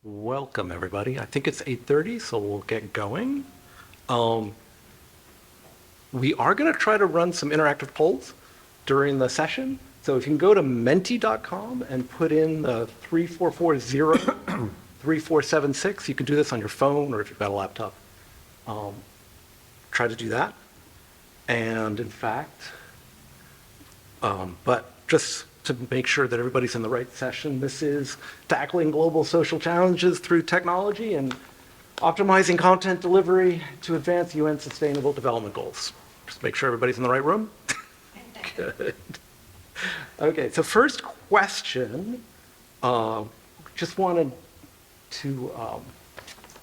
Welcome, everybody. I think it's 8:30, so we'll get going. We are going to try to run some interactive polls during the session. So if you can go to menti.com and put in the 3440 3476, you can do this on your phone or if you've got a laptop. Try to do that. And in fact, but just to make sure that everybody's in the right session, this is tackling global social challenges through technology and optimizing content delivery to advance UN Sustainable Development Goals. Just make sure everybody's in the right room. Good. Okay, so first question, just wanted to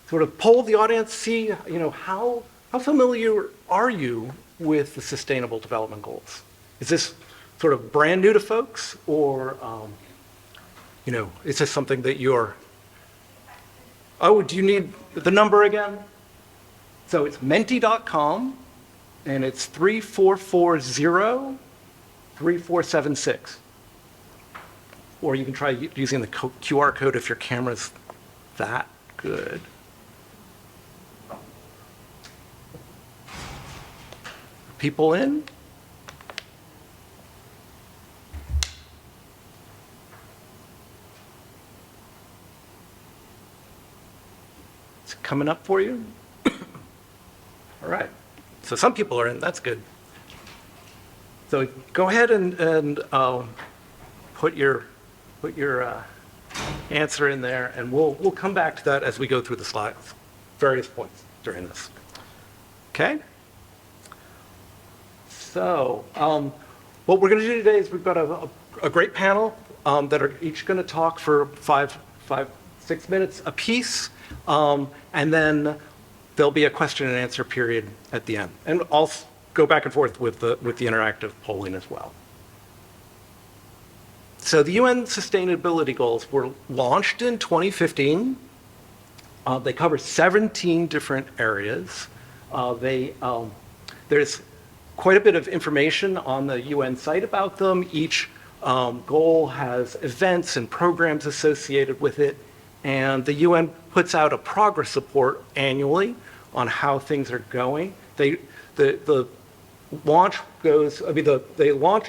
sort of poll the audience, see, how familiar are you with the Sustainable Development Goals? Is this sort of brand new to folks, or, is this something that you're, do you need the number again? So it's menti.com, and it's 3440 3476. Or you can try using the QR code if your camera's that good. People in? Is it coming up for you? All right. So some people are in, that's good. So go ahead and put your answer in there, and we'll come back to that as we go through the slides, various points during this. Okay? So what we're going to do today is we've got a great panel that are each going to talk for 6 minutes apiece, and then there'll be a question and answer period at the end. And I'll go back and forth with the interactive polling as well. So the UN Sustainability Goals were launched in 2015. They cover 17 different areas. There's quite a bit of information on the UN site about them. Each goal has events and programs associated with it. And the UN puts out a progress report annually on how things are going. They launched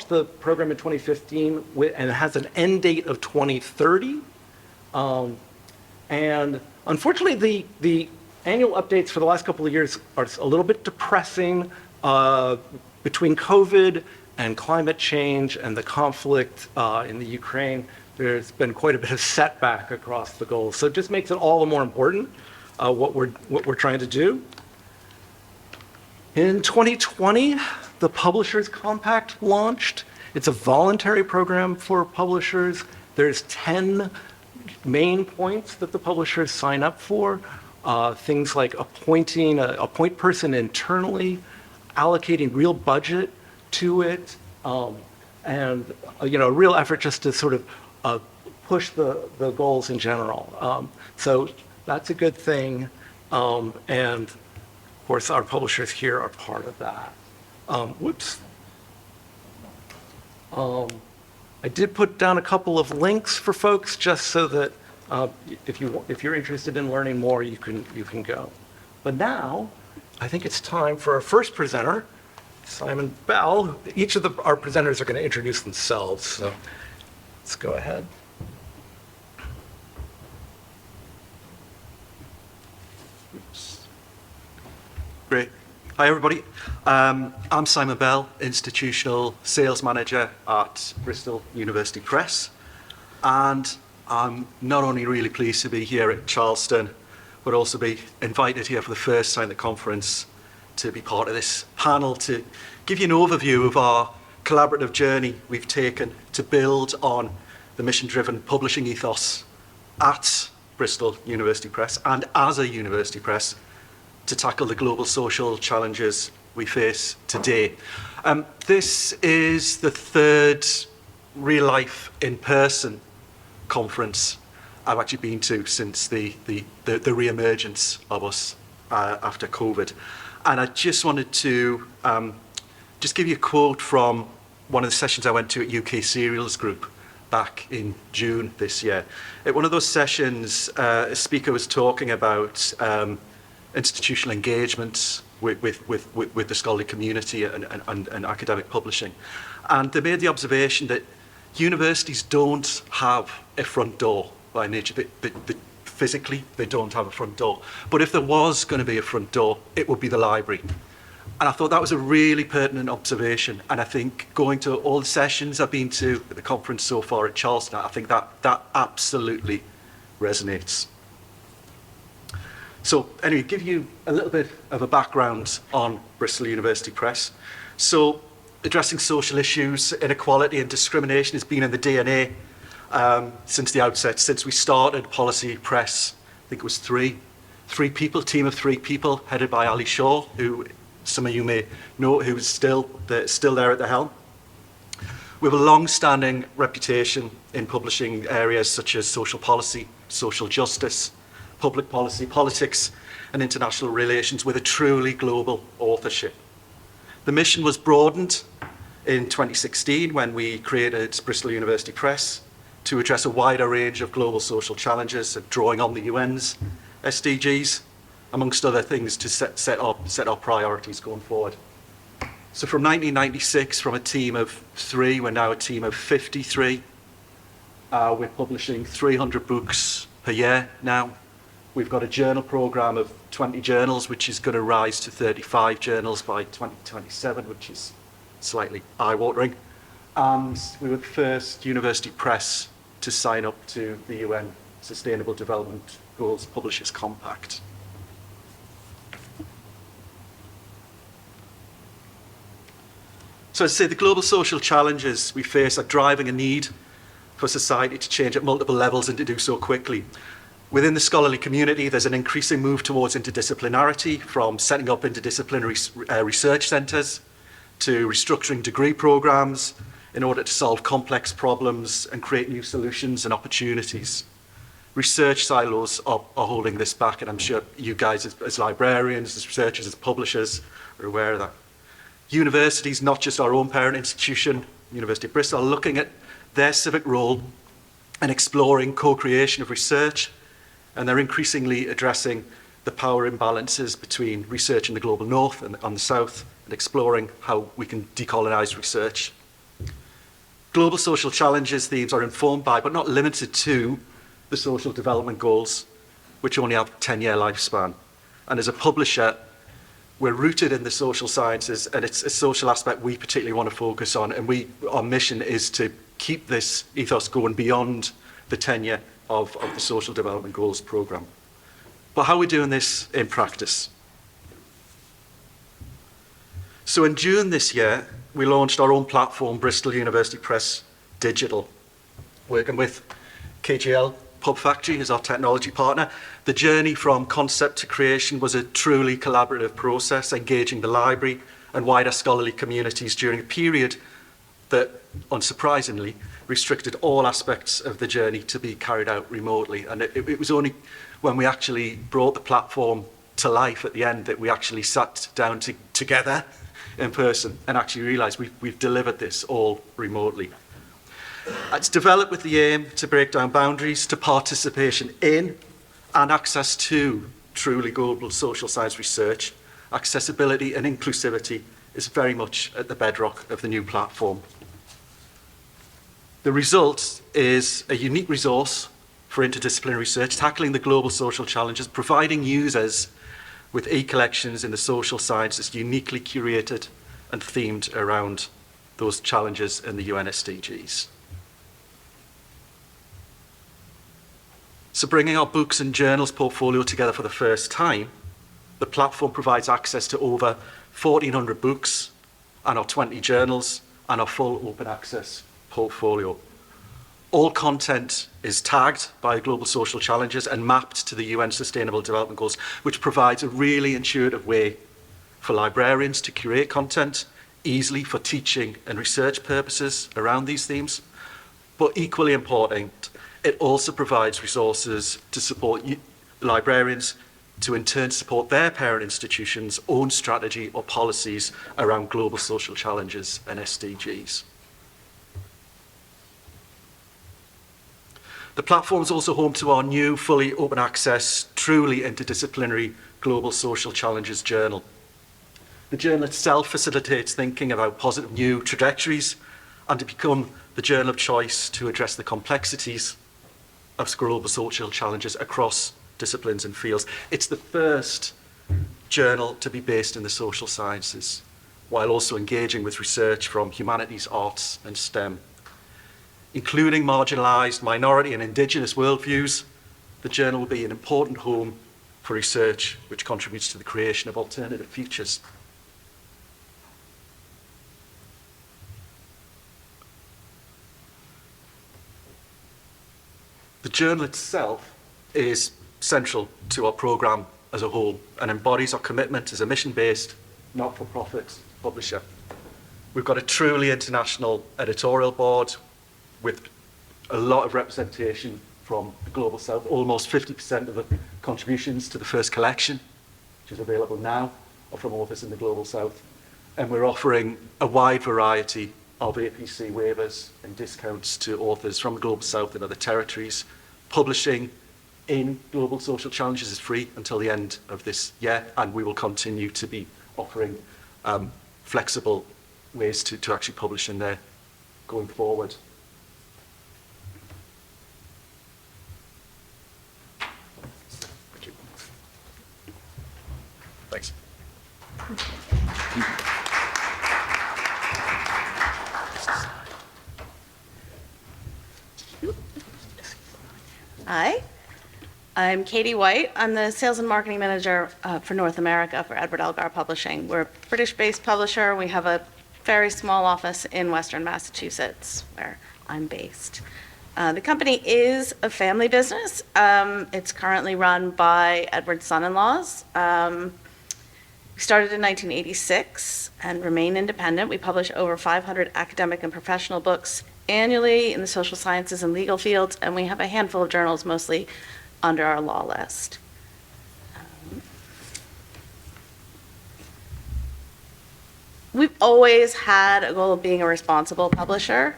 the program in 2015 and it has an end date of 2030. And unfortunately, the annual updates for the last couple of years are a little bit depressing. Between COVID and climate change and the conflict in the Ukraine, there's been quite a bit of setback across the goals. So it just makes it all the more important what we're trying to do. In 2020, the Publishers Compact launched. It's a voluntary program for publishers. There's 10 main points that the publishers sign up for. Things like appointing a point person internally, allocating real budget to it, and a real effort just to sort of push the goals in general. So that's a good thing, and of course our publishers here are part of that. I did put down a couple of links for folks just so that if you're interested in learning more, you can go. But now, I think it's time for our first presenter, Simon Bell. Each of our presenters are going to introduce themselves, so let's go ahead. Oops. Great. Hi, everybody. I'm Simon Bell, Institutional Sales Manager at Bristol University Press. And I'm not only really pleased to be here at Charleston, but also be invited here for the first time at the conference to be part of this panel to give you an overview of our collaborative journey we've taken to build on the mission-driven publishing ethos at Bristol University Press and as a university press to tackle the global social challenges we face today. This is the third real-life, in-person conference I've actually been to since the re-emergence of us after COVID. And I just wanted to just give you a quote from one of the sessions I went to at UK Serials Group back in June this year. At one of those sessions, a speaker was talking about institutional engagement with the scholarly community and academic publishing. And they made the observation that universities don't have a front door by nature. Physically, they don't have a front door. But if there was going to be a front door, it would be the library. And I thought that was a really pertinent observation. And I think going to all the sessions I've been to at the conference so far at Charleston, I think that absolutely resonates. So anyway, give you a little bit of a background on Bristol University Press. So addressing social issues, inequality and discrimination has been in the DNA since the outset, since we started Policy Press. I think it was three people, team of 3 people, headed by Ali Shaw, who some of you may know, who is still there at the helm. We have a long-standing reputation in publishing areas such as social policy, social justice, public policy, politics, and international relations with a truly global authorship. The mission was broadened in 2016 when we created Bristol University Press to address a wider range of global social challenges, drawing on the UN's SDGs, amongst other things, to set our priorities going forward. So from 1996, from a team of 3, we're now a team of 53. We're publishing 300 books per year now. We've got a journal program of 20 journals, which is going to rise to 35 journals by 2027, which is slightly eye-watering. And we were the first university press to sign up to the UN Sustainable Development Goals Publishers Compact. So I'd say the global social challenges we face are driving a need for society to change at multiple levels and to do so quickly. Within the scholarly community, there's an increasing move towards interdisciplinarity, from setting up interdisciplinary research centres to restructuring degree programmes in order to solve complex problems and create new solutions and opportunities. Research silos are holding this back, and I'm sure you guys as librarians, as researchers, as publishers are aware of that. Universities, not just our own parent institution, University of Bristol, are looking at their civic role and exploring co-creation of research, and they're increasingly addressing the power imbalances between research in the global north and on the south, and exploring how we can decolonise research. Global social challenges themes are informed by, but not limited to, the social development goals, which only have a 10-year lifespan. And as a publisher, we're rooted in the social sciences, and it's a social aspect we particularly want to focus on, and our mission is to keep this ethos going beyond the tenure of the Social Development Goals programme. But how are we doing this in practice? So in June this year, we launched our own platform, Bristol University Press Digital, working with KGL Pub Factory as our technology partner. The journey from concept to creation was a truly collaborative process, engaging the library and wider scholarly communities during a period that, unsurprisingly, restricted all aspects of the journey to be carried out remotely. And it was only when we actually brought the platform to life at the end that we actually sat down together in person and actually realised we've delivered this all remotely. It's developed with the aim to break down boundaries to participation in and access to truly global social science research. Accessibility and inclusivity is very much at the bedrock of the new platform. The result is a unique resource for interdisciplinary research, tackling the global social challenges, providing users with e-collections in the social sciences uniquely curated and themed around those challenges in the UN SDGs. So bringing our books and journals portfolio together for the first time, the platform provides access to over 1,400 books and our 20 journals and our full open access portfolio. All content is tagged by global social challenges and mapped to the UN Sustainable Development Goals, which provides a really intuitive way for librarians to curate content easily for teaching and research purposes around these themes. But equally important, it also provides resources to support librarians to in turn support their parent institutions' own strategy or policies around global social challenges and SDGs. The platform is also home to our new, fully open access, truly interdisciplinary Global Social Challenges Journal. The journal itself facilitates thinking about positive new trajectories and to become the journal of choice to address the complexities of global social challenges across disciplines and fields. It's the first journal to be based in the social sciences, while also engaging with research from humanities, arts, and STEM. Including marginalised, minority and indigenous worldviews, the journal will be an important home for research which contributes to the creation of alternative futures. The journal itself is central to our programme as a whole and embodies our commitment as a mission-based, not-for-profit publisher. We've got a truly international editorial board with a lot of representation from the Global South. Almost 50% of the contributions to the first collection, which is available now, are from authors in the Global South. And we're offering a wide variety of APC waivers and discounts to authors from the Global South and other territories. Publishing in Global Social Challenges is free until the end of this year, and we will continue to be offering flexible ways to actually publish in there going forward. Thank you. Thanks. Hi, I'm Katie White. I'm the Sales and Marketing Manager for North America for Edward Elgar Publishing. We're a British-based publisher. We have a very small office in Western Massachusetts, where I'm based. The company is a family business. It's currently run by Edward's son-in-laws. We started in 1986 and remain independent. We publish over 500 academic and professional books annually in the social sciences and legal fields, and we have a handful of journals, mostly under our law list. We've always had a goal of being a responsible publisher.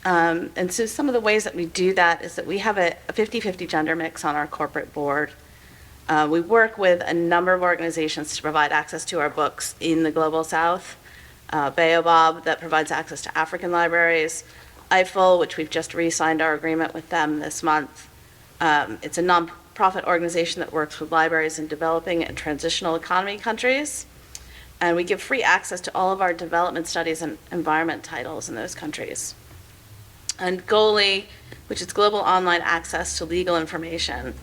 And so some of the ways that we do that is that we have a 50-50 gender mix on our corporate board. We work with a number of organizations to provide access to our books in the Global South. Baobab, that provides access to African libraries. IFL, which we've just re-signed our agreement with them this month. It's a nonprofit organization that works with libraries in developing and transitional economy countries. And we give free access to all of our development studies and environment titles in those countries. And GOLI, which is Global Online Access to Legal Information,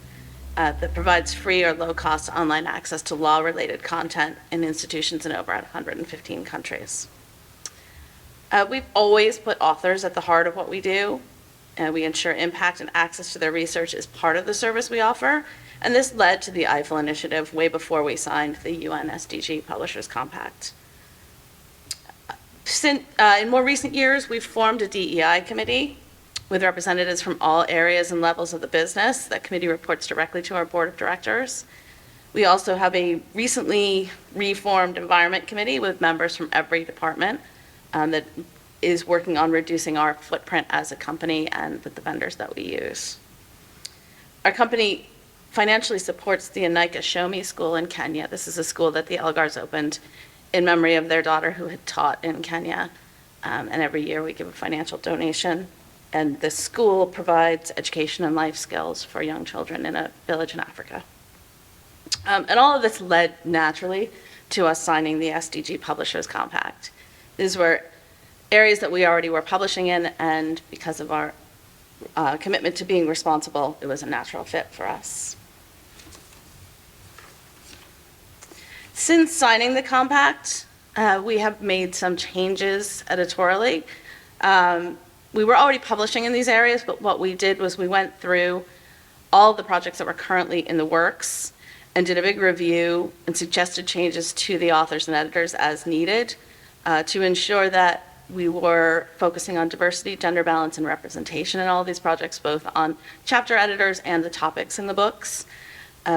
that provides free or low-cost online access to law-related content in institutions in over 115 countries. We've always put authors at the heart of what we do, and we ensure impact and access to their research is part of the service we offer. And this led to the IFL initiative way before we signed the UN SDG Publishers Compact. In more recent years, we've formed a DEI committee with representatives from all areas and levels of the business. That committee reports directly to our board of directors. We also have a recently reformed environment committee with members from every department that is working on reducing our footprint as a company and with the vendors that we use. Our company financially supports the Anika Shomi School in Kenya. This is a school that the Elgars opened in memory of their daughter who had taught in Kenya. And every year we give a financial donation. And the school provides education and life skills for young children in a village in Africa. And all of this led naturally to us signing the SDG Publishers Compact. These were areas that we already were publishing in, and because of our commitment to being responsible, it was a natural fit for us. Since signing the compact, we have made some changes editorially. We were already publishing in these areas, but what we did was we went through all the projects that were currently in the works and did a big review and suggested changes to the authors and editors as needed to ensure that we were focusing on diversity, gender balance, and representation in all of these projects, both on chapter editors and the topics in the books.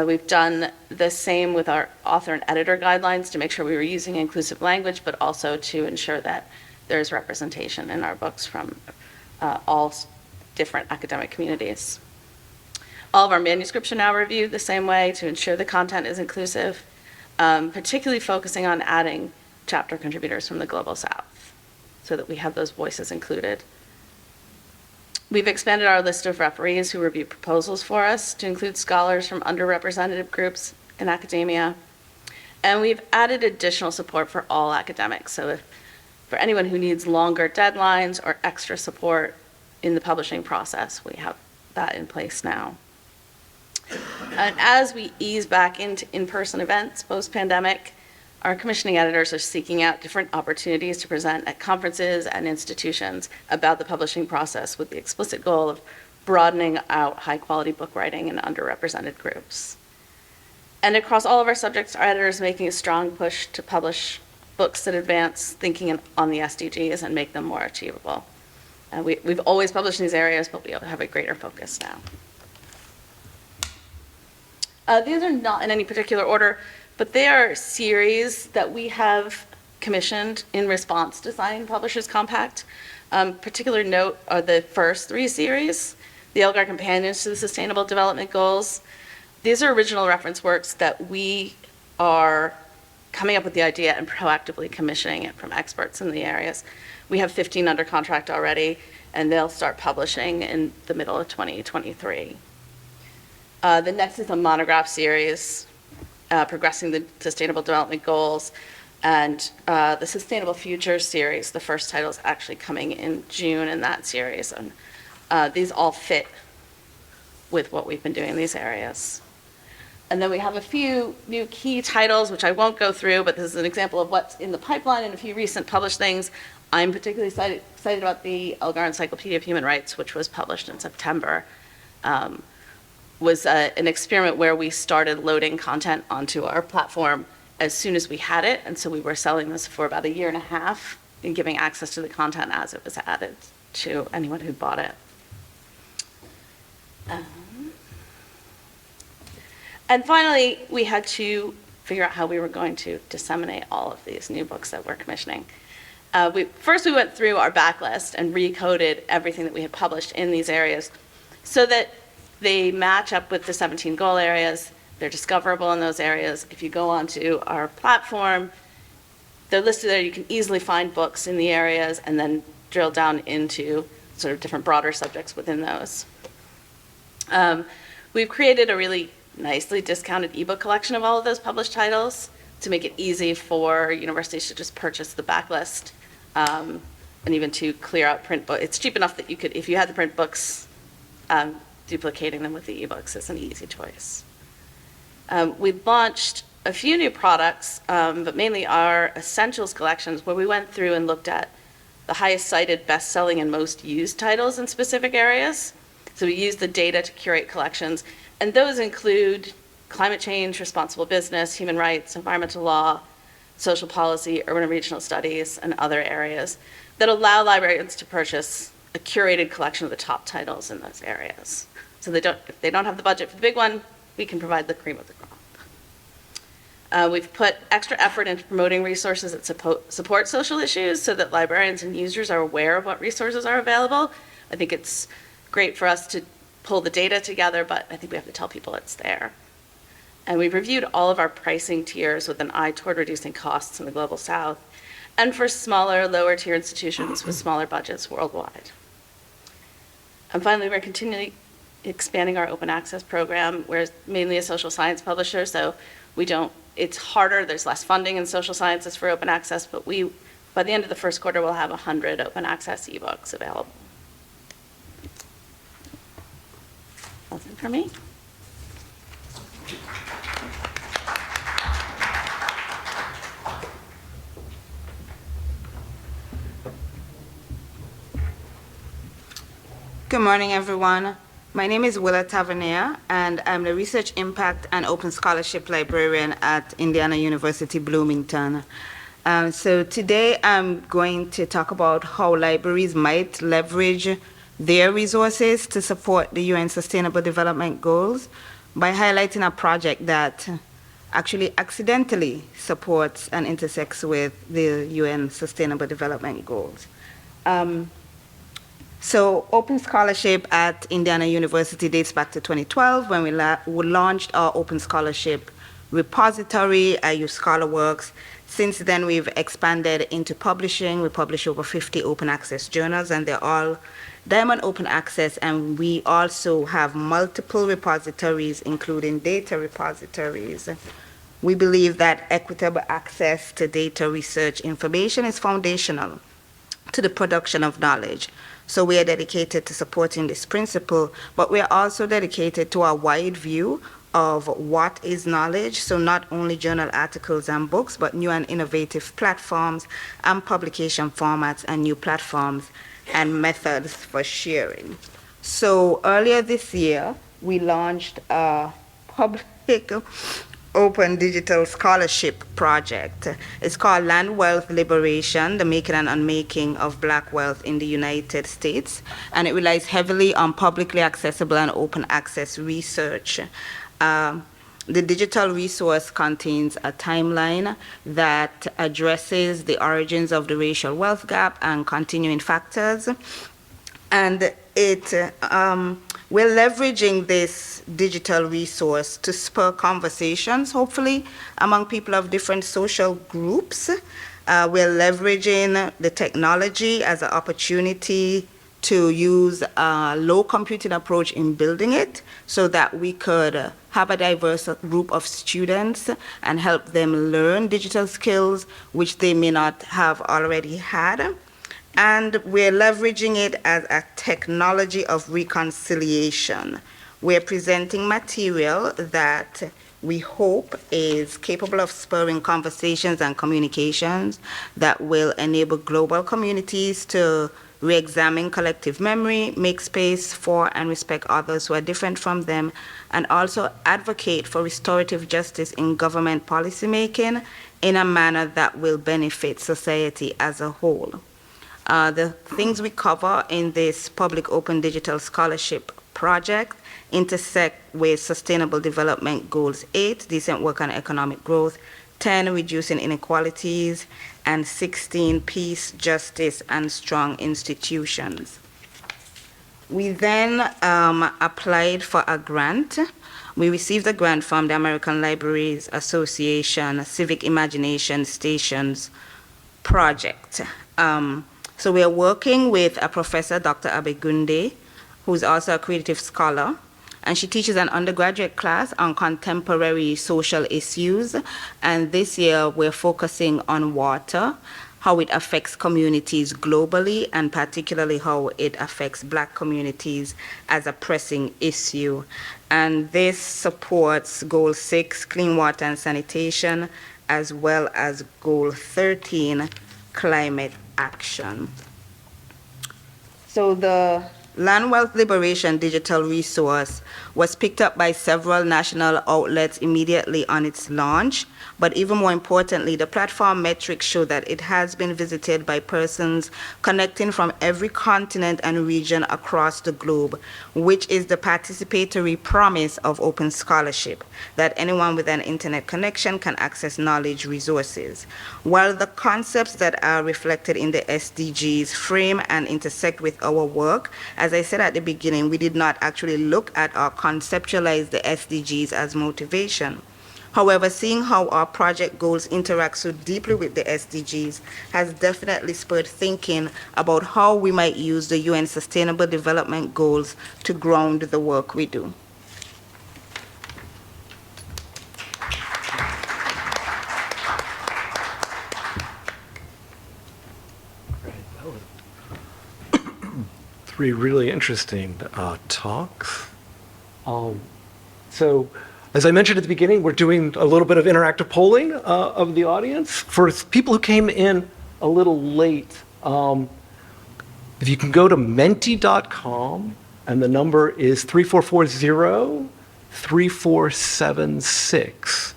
We've done the same with our author and editor guidelines to make sure we were using inclusive language, but also to ensure that there's representation in our books from all different academic communities. All of our manuscripts are now reviewed the same way to ensure the content is inclusive, particularly focusing on adding chapter contributors from the Global South so that we have those voices included. We've expanded our list of referees who review proposals for us to include scholars from underrepresented groups in academia. And we've added additional support for all academics. So for anyone who needs longer deadlines or extra support in the publishing process, we have that in place now. And as we ease back into in-person events post-pandemic, our commissioning editors are seeking out different opportunities to present at conferences and institutions about the publishing process with the explicit goal of broadening out high-quality book writing in underrepresented groups. And across all of our subjects, our editors are making a strong push to publish books that advance thinking on the SDGs and make them more achievable. We've always published in these areas, but we have a greater focus now. These are not in any particular order, but they are series that we have commissioned in response to signing Publishers Compact. Particular note are the first 3 series, the Elgar Companions to the Sustainable Development Goals. These are original reference works that we are coming up with the idea and proactively commissioning it from experts in the areas. We have 15 under contract already, and they'll start publishing in the middle of 2023. The next is a monograph series, Progressing the Sustainable Development Goals, and the Sustainable Future series. The first title is actually coming in June in that series, and these all fit with what we've been doing in these areas. And then we have a few new key titles, which I won't go through, but this is an example of what's in the pipeline and a few recent published things. I'm particularly excited about the Elgar Encyclopedia of Human Rights, which was published in September. Was an experiment where we started loading content onto our platform as soon as we had it, and so we were selling this for about 1.5 years and giving access to the content as it was added to anyone who bought it. And finally, we had to figure out how we were going to disseminate all of these new books that we're commissioning. First, we went through our backlist and recoded everything that we had published in these areas so that they match up with the 17 goal areas. They're discoverable in those areas. If you go onto our platform, they're listed there. You can easily find books in the areas and then drill down into sort of different broader subjects within those. We've created a really nicely discounted ebook collection of all of those published titles to make it easy for universities to just purchase the backlist and even to clear out print books. It's cheap enough that you could, if you had the print books, duplicating them with the ebooks is an easy choice. We launched a few new products, but mainly our essentials collections, where we went through and looked at the highest cited, best-selling, and most used titles in specific areas. So we used the data to curate collections, and those include climate change, responsible business, human rights, environmental law, social policy, urban and regional studies, and other areas that allow librarians to purchase a curated collection of the top titles in those areas. So if they don't have the budget for the big one, we can provide the cream of the crop. We've put extra effort into promoting resources that support social issues so that librarians and users are aware of what resources are available. I think it's great for us to pull the data together, but I think we have to tell people it's there. And we've reviewed all of our pricing tiers with an eye toward reducing costs in the Global South and for smaller, lower tier institutions with smaller budgets worldwide. And finally, we're continually expanding our open access program. We're mainly a social science publisher, so it's harder, there's less funding in social sciences for open access, but by the end of the first quarter, we'll have 100 open access ebooks available. That's it for me. Good morning, everyone. My name is Willa Tavernier, and I'm the Research Impact and Open Scholarship Librarian at Indiana University Bloomington. So today I'm going to talk about how libraries might leverage their resources to support the UN Sustainable Development Goals by highlighting a project that actually accidentally supports and intersects with the UN Sustainable Development Goals. So Open Scholarship at Indiana University dates back to 2012 when we launched our Open Scholarship repository, IU ScholarWorks. Since then, we've expanded into publishing. We publish over 50 open access journals, and they're all Diamond Open Access, and we also have multiple repositories, including data repositories. We believe that equitable access to data research information is foundational to the production of knowledge. So we are dedicated to supporting this principle, but we are also dedicated to a wide view of what is knowledge. So not only journal articles and books, but new and innovative platforms and publication formats and new platforms and methods for sharing. So earlier this year, we launched a public open digital scholarship project. It's called Land Wealth Liberation, the Making and Unmaking of Black Wealth in the United States, and it relies heavily on publicly accessible and open access research. The digital resource contains a timeline that addresses the origins of the racial wealth gap and continuing factors, and we're leveraging this digital resource to spur conversations, hopefully, among people of different social groups. We're leveraging the technology as an opportunity to use a low computing approach in building it so that we could have a diverse group of students and help them learn digital skills which they may not have already had. And we're leveraging it as a technology of reconciliation. We're presenting material that we hope is capable of spurring conversations and communications that will enable global communities to re-examine collective memory, make space for and respect others who are different from them, and also advocate for restorative justice in government policymaking in a manner that will benefit society as a whole. The things we cover in this public open digital scholarship project intersect with Sustainable Development Goals 8, decent work and economic growth, 10, reducing inequalities, and 16, peace, justice, and strong institutions. We then applied for a grant. We received a grant from the American Libraries Association Civic Imagination Stations project. So we are working with a professor, Dr. Abegunde, who's also a creative scholar, and she teaches an undergraduate class on contemporary social issues. And this year we're focusing on water, how it affects communities globally, and particularly how it affects Black communities as a pressing issue. And this supports Goal 6, clean water and sanitation, as well as Goal 13, climate action. So the Land Wealth Liberation digital resource was picked up by several national outlets immediately on its launch, but even more importantly, the platform metrics show that it has been visited by persons connecting from every continent and region across the globe, which is the participatory promise of open scholarship, that anyone with an internet connection can access knowledge resources. While the concepts that are reflected in the SDGs frame and intersect with our work, as I said at the beginning, we did not actually look at or conceptualize the SDGs as motivation. However, seeing how our project goals interact so deeply with the SDGs has definitely spurred thinking about how we might use the UN Sustainable Development Goals to ground the work we do. Three really interesting talks. So, as I mentioned at the beginning, we're doing a little bit of interactive polling of the audience. For people who came in a little late, if you can go to menti.com, and the number is 3440-3476,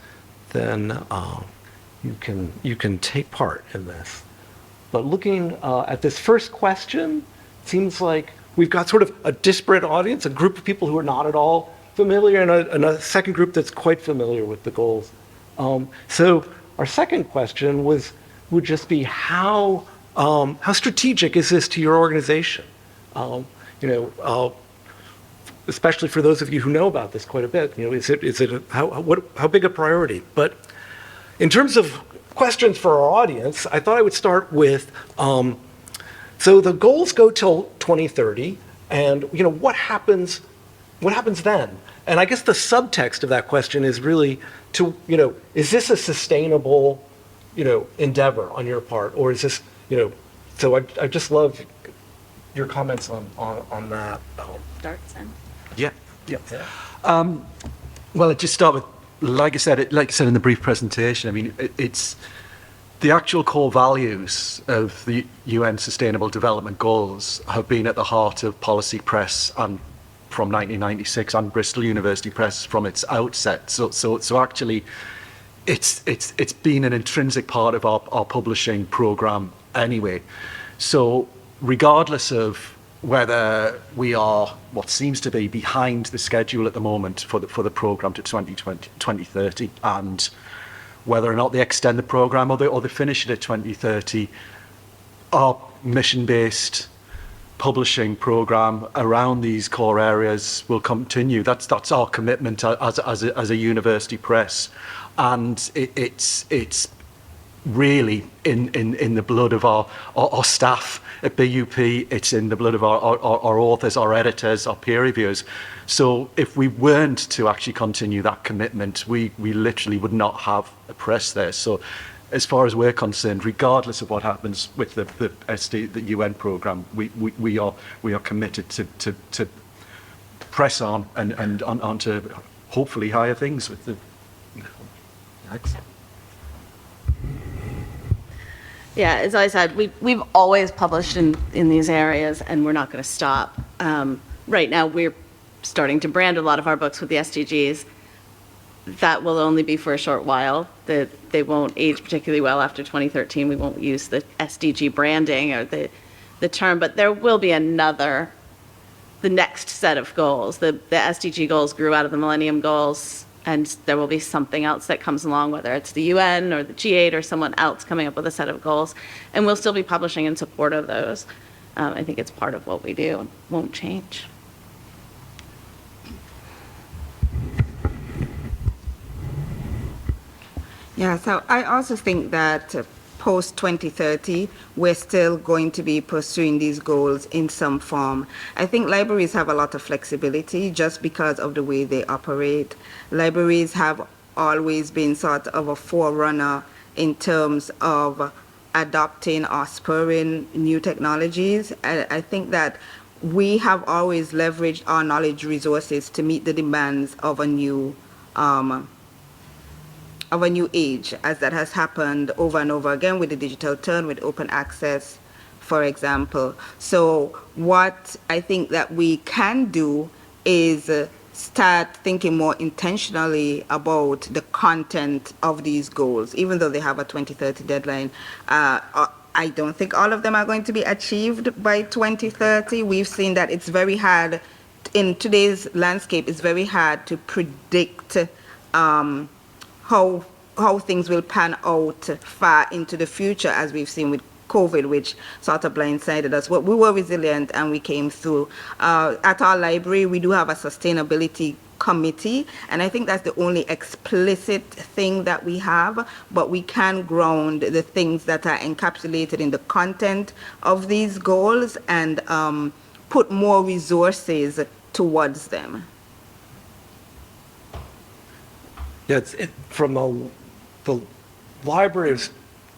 then you can take part in this. But looking at this first question, it seems like we've got sort of a disparate audience, a group of people who are not at all familiar, and a second group that's quite familiar with the goals. So our second question would just be how strategic is this to your organization? You know, especially for those of you who know about this quite a bit, you know, how big a priority? But in terms of questions for our audience, I thought I would start with, so the goals go till 2030, and you know, what happens then? And I guess the subtext of that question is really to, you know, is this a sustainable, you know, endeavor on your part, or is this, you know, so I just love your comments on that. Starts then. Yeah. Yeah. Well, I'd just start with, like I said in the brief presentation, I mean, it's the actual core values of the UN Sustainable Development Goals have been at the heart of policy press and from 1996 and Bristol University Press from its outset. So actually, it's been an intrinsic part of our publishing program anyway. So regardless of whether we are what seems to be behind the schedule at the moment for the program to 2030, and whether or not they extend the program or they finish it at 2030, our mission-based publishing program around these core areas will continue. That's our commitment as a university press, and it's really in the blood of our staff at BUP. It's in the blood of our authors, our editors, our peer reviewers. So if we weren't to actually continue that commitment, we literally would not have a press there. So as far as we're concerned, regardless of what happens with the UN program, we are committed to press on and on to hopefully higher things with the. Excellent. Yeah, as I said, we've always published in these areas, and we're not going to stop. Right now, we're starting to brand a lot of our books with the SDGs. That will only be for a short while. They won't age particularly well after 2013. We won't use the SDG branding or the term, but there will be the next set of goals. The SDG goals grew out of the Millennium Goals, and there will be something else that comes along, whether it's the UN or the G8 or someone else coming up with a set of goals, and we'll still be publishing in support of those. I think it's part of what we do and won't change. Yeah, so I also think that post 2030, we're still going to be pursuing these goals in some form. I think libraries have a lot of flexibility just because of the way they operate. Libraries have always been sort of a forerunner in terms of adopting or spurring new technologies. I think that we have always leveraged our knowledge resources to meet the demands of a new age, as that has happened over and over again with the digital turn, with open access, for example. So what I think that we can do is start thinking more intentionally about the content of these goals, even though they have a 2030 deadline. I don't think all of them are going to be achieved by 2030. We've seen that it's very hard, in today's landscape, it's very hard to predict how things will pan out far into the future, as we've seen with COVID, which sort of blindsided us. But we were resilient and we came through. At our library, we do have a sustainability committee, and I think that's the only explicit thing that we have, but we can ground the things that are encapsulated in the content of these goals and put more resources towards them. Yeah, from the library's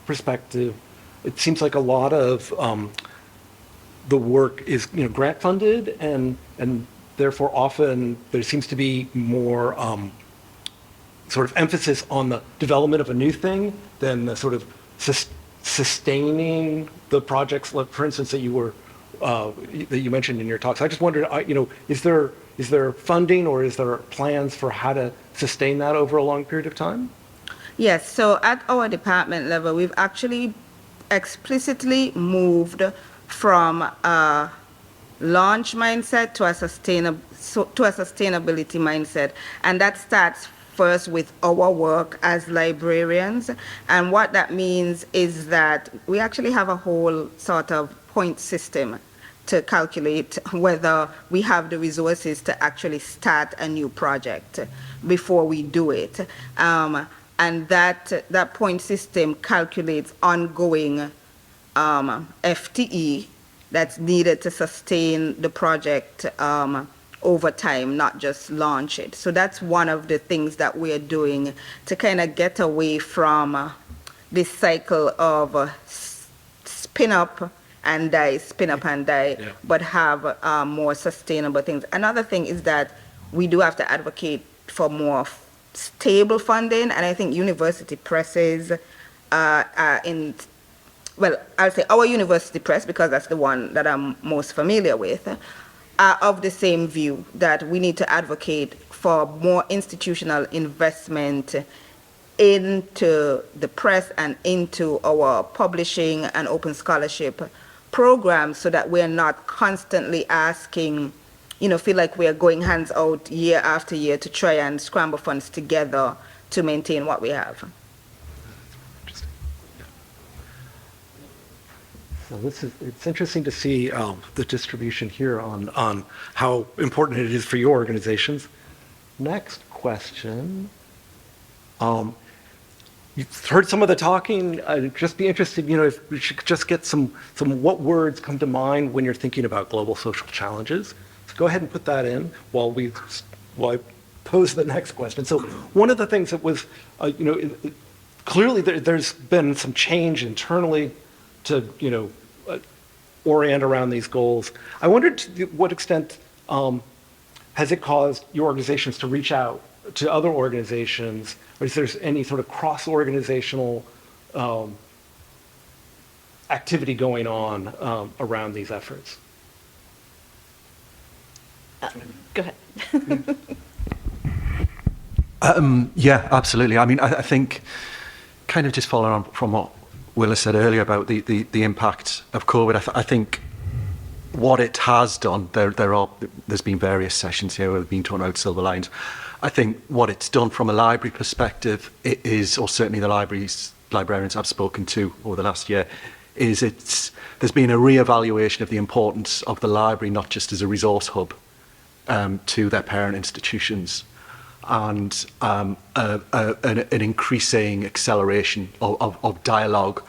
perspective, it seems like a lot of the work is, you know, grant funded, and therefore often there seems to be more sort of emphasis on the development of a new thing than the sort of sustaining the projects, like, for instance, that you mentioned in your talks. I just wondered, you know, is there funding or is there plans for how to sustain that over a long period of time? Yes, so at our department level, we've actually explicitly moved from a launch mindset to a sustainability mindset, and that starts first with our work as librarians. And what that means is that we actually have a whole sort of point system to calculate whether we have the resources to actually start a new project before we do it. And that point system calculates ongoing FTE that's needed to sustain the project over time, not just launch it. So that's one of the things that we're doing to kind of get away from this cycle of spin up and die, spin up and die, Yeah. but have more sustainable things. Another thing is that we do have to advocate for more stable funding, and I think university presses well, I'll say our university press, because that's the one that I'm most familiar with, are of the same view that we need to advocate for more institutional investment into the press and into our publishing and open scholarship programs, so that we're not constantly asking, feel like we're going hands out year after year to try and scramble funds together to maintain what we have. So it's interesting to see the distribution here on how important it is for your organizations. Next question. You've heard some of the talking. I'd just be interested, if we should just get some what words come to mind when you're thinking about global social challenges. So go ahead and put that in while I pose the next question. So one of the things that was, clearly there's been some change internally to orient around these goals. I wondered to what extent has it caused your organizations to reach out to other organizations, or is there any sort of cross-organizational activity going on around these efforts? Go ahead. Yeah, absolutely. I mean, I think kind of just following on from what Willa said earlier about the impact of COVID, I think what it has done, there's been various sessions here where we've been talking about silver lines. I think what it's done from a library perspective is, or certainly the librarians I've spoken to over the last year, is there's been a re-evaluation of the importance of the library, not just as a resource hub to their parent institutions, and an increasing acceleration of dialogue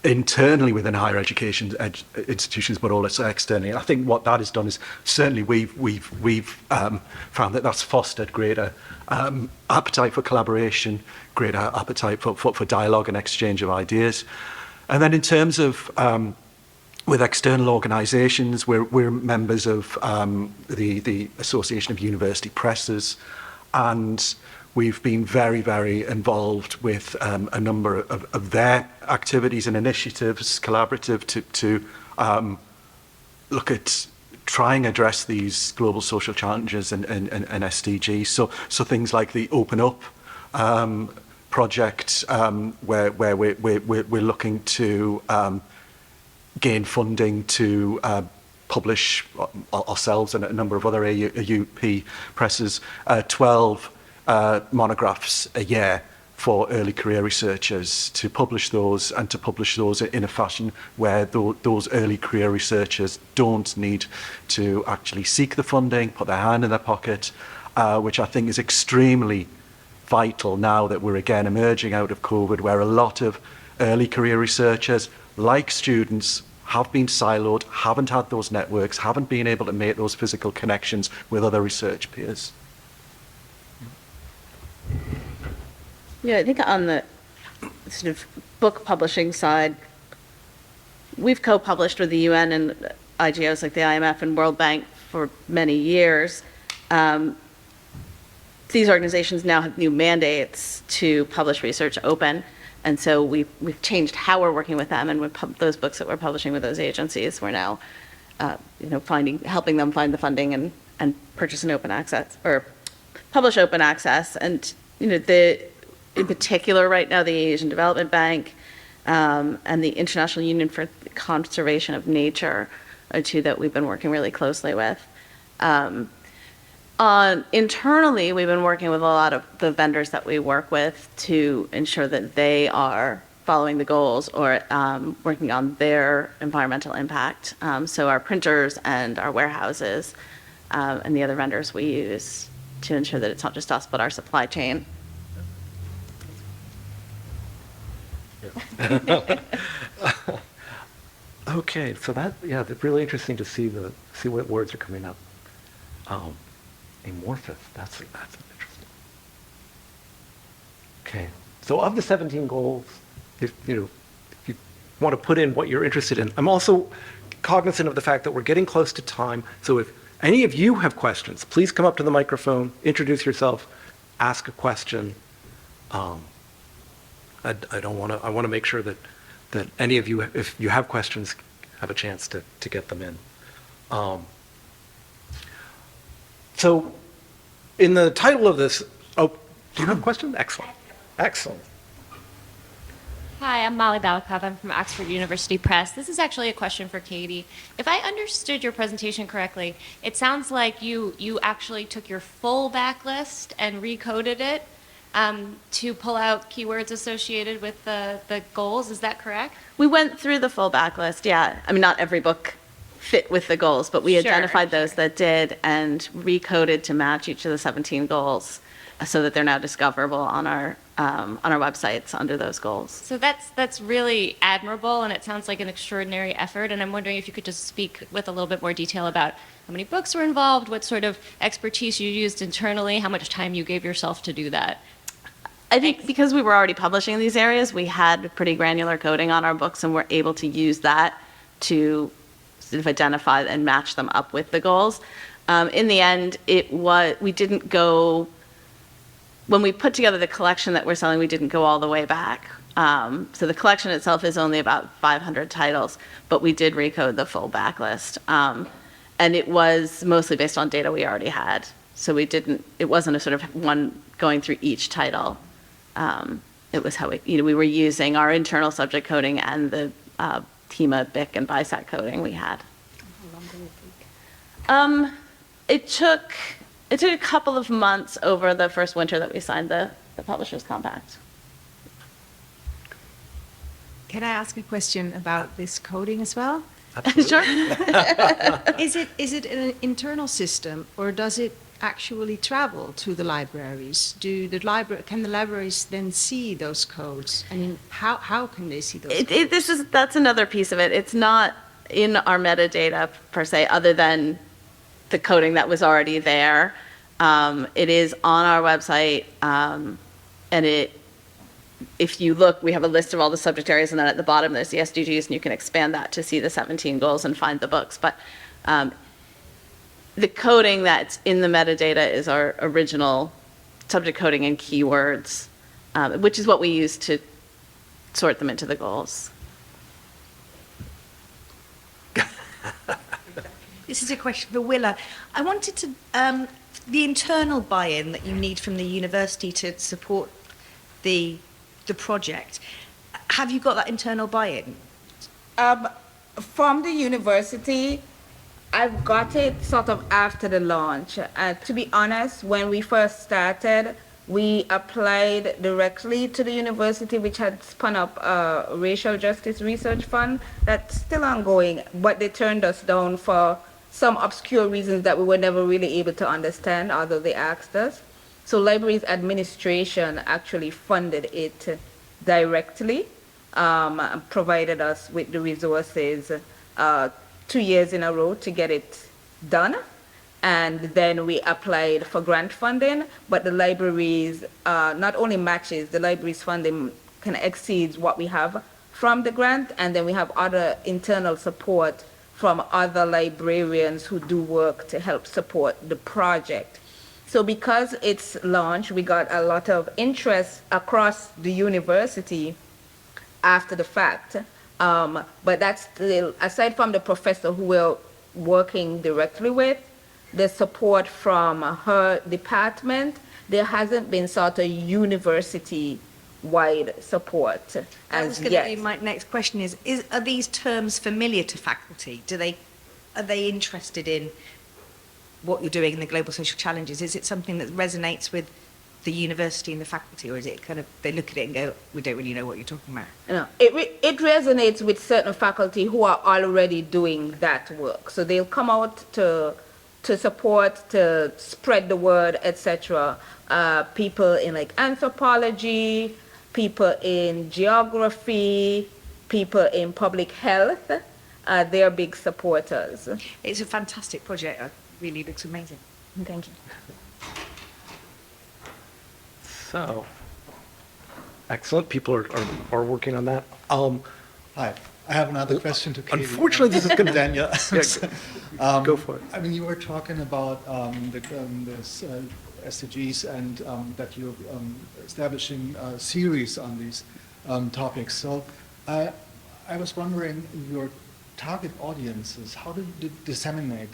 internally within higher education institutions, but also externally. I think what that has done is certainly we've found that that's fostered greater appetite for collaboration, greater appetite for dialogue and exchange of ideas. And then in terms of with external organisations, we're members of the Association of University Presses, and we've been very, very involved with a number of their activities and initiatives, collaborative, to look at trying to address these global social challenges and SDGs. So things like the Open Up project, where we're looking to gain funding to publish ourselves and a number of other AUP presses 12 monographs a year for early career researchers, to publish those and to publish those in a fashion where those early career researchers don't need to actually seek the funding, put their hand in their pocket, which I think is extremely vital now that we're again emerging out of COVID, where a lot of early career researchers, like students, have been siloed, haven't had those networks, haven't been able to make those physical connections with other research peers. Yeah, I think on the sort of book publishing side, we've co-published with the UN and IGOs like the IMF and World Bank for many years. These organizations now have new mandates to publish research open, and so we've changed how we're working with them, and with those books that we're publishing with those agencies, we're now helping them find the funding and purchase an open access or publish open access. And in particular right now, the Asian Development Bank and the International Union for the Conservation of Nature are two that we've been working really closely with. Internally, we've been working with a lot of the vendors that we work with to ensure that they are following the goals or working on their environmental impact. So our printers and our warehouses and the other vendors we use to ensure that it's not just us, but our supply chain. Okay, so it's really interesting to see what words are coming up. Amorphous, that's interesting. Okay, so of the 17 goals, if you want to put in what you're interested in, I'm also cognizant of the fact that we're getting close to time. So if any of you have questions, please come up to the microphone, introduce yourself, ask a question. I want to make sure that any of you, if you have questions, have a chance to get them in. So in the title of this, do you have a question? Excellent. Excellent. Hi, I'm Molly Balakov. I'm from Oxford University Press. This is actually a question for Katie. If I understood your presentation correctly, it sounds like you actually took your full backlist and recoded it to pull out keywords associated with the goals. Is that correct? We went through the full backlist, yeah. I mean, not every book fit with the goals, but we Sure, identified those that did and recoded to match each of the 17 goals so that they're now discoverable on our websites under those goals. So that's really admirable, and it sounds like an extraordinary effort. And I'm wondering if you could just speak with a little bit more detail about how many books were involved, what sort of expertise you used internally, how much time you gave yourself to do that. I think because we were already publishing in these areas, we had pretty granular coding on our books, and we're able to use that to sort of identify and match them up with the goals. In the end, we didn't go, when we put together the collection that we're selling, we didn't go all the way back. So the collection itself is only about 500 titles, but we did recode the full backlist. And it was mostly based on data we already had. So it wasn't a sort of one going through each title. It was how we were using our internal subject coding and the TEMA, BIC, and BISAC coding we had. How long did it take? It took a couple of months over the first winter that we signed the Publishers Compact. Can I ask a question about this coding as well? Sure. Is it an internal system, or does it actually travel to the libraries? Can the libraries then see those codes? I mean, how can they see those codes? That's another piece of it. It's not in our metadata per se, other than the coding that was already there. It is on our website, and if you look, we have a list of all the subject areas, and then at the bottom there's the SDGs, and you can expand that to see the 17 goals and find the books. But the coding that's in the metadata is our original subject coding and keywords, which is what we use to sort them into the goals. This is a question for Willa. I wanted to, the internal buy-in that you need from the university to support the project, have you got that internal buy-in? From the university, I've got it sort of after the launch. To be honest, when we first started, we applied directly to the university, which had spun up a racial justice research fund that's still ongoing, but they turned us down for some obscure reasons that we were never really able to understand, although they asked us. So libraries administration actually funded it directly, provided us with the resources 2 years in a row to get it done. And then we applied for grant funding, but the libraries not only matches, the libraries funding can exceed what we have from the grant, and then we have other internal support from other librarians who do work to help support the project. So because it's launched, we got a lot of interest across the university after the fact. But that's still, aside from the professor who we're working directly with, the support from her department, there hasn't been sort of university-wide support That was as going to yet. be my next question are these terms familiar to faculty? Are they interested in what you're doing in the global social challenges? Is it something that resonates with the university and the faculty, or is it kind of they look at it and go, we don't really know what you're talking about? No, it resonates with certain faculty who are already doing that work. So they'll come out to support, to spread the word, etc. People in like anthropology, people in geography, people in public health, they're big supporters. It's a fantastic project. It really looks amazing. Thank you. So, excellent. People are working on that. Hi, I have another question to Katie. Unfortunately, this is going to Daniel. go for it. I mean, you were talking about the SDGs and that you're establishing a series on these topics. So I was wondering, your target audiences, how do you disseminate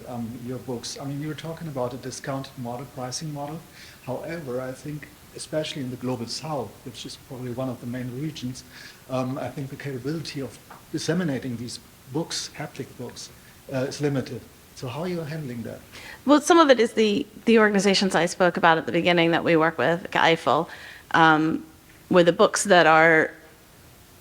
your books? I mean, you were talking about a discounted model, pricing model. However, I think, especially in the global south, which is probably one of the main regions, I think the capability of disseminating these books, haptic books, is limited. So how are you handling that? Well, some of it is the organizations I spoke about at the beginning that we work with, like Eiffel, where the books that are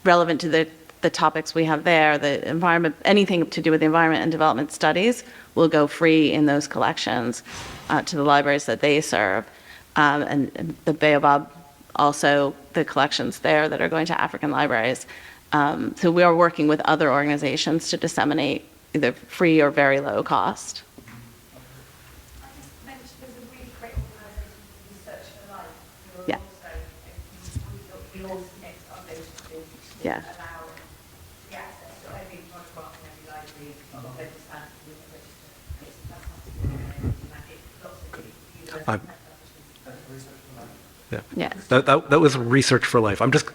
relevant to the topics we have there, the environment, anything to do with the environment and development studies will go free in those collections to the libraries that they serve. And the Baobab, also the collections there that are going to African libraries. So we are working with other organizations to disseminate either free or very low cost. Yeah. Yeah. Yeah. Yes. That was Research for Life. I'm just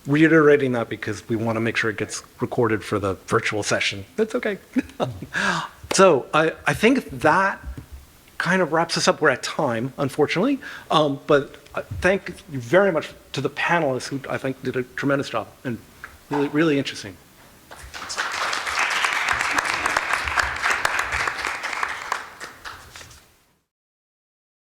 reiterating that because we want to make sure it gets recorded for the virtual session. That's okay. So I think that kind of wraps us up. We're at time, unfortunately. But thank you very much to the panelists who I think did a tremendous job and really, really interesting.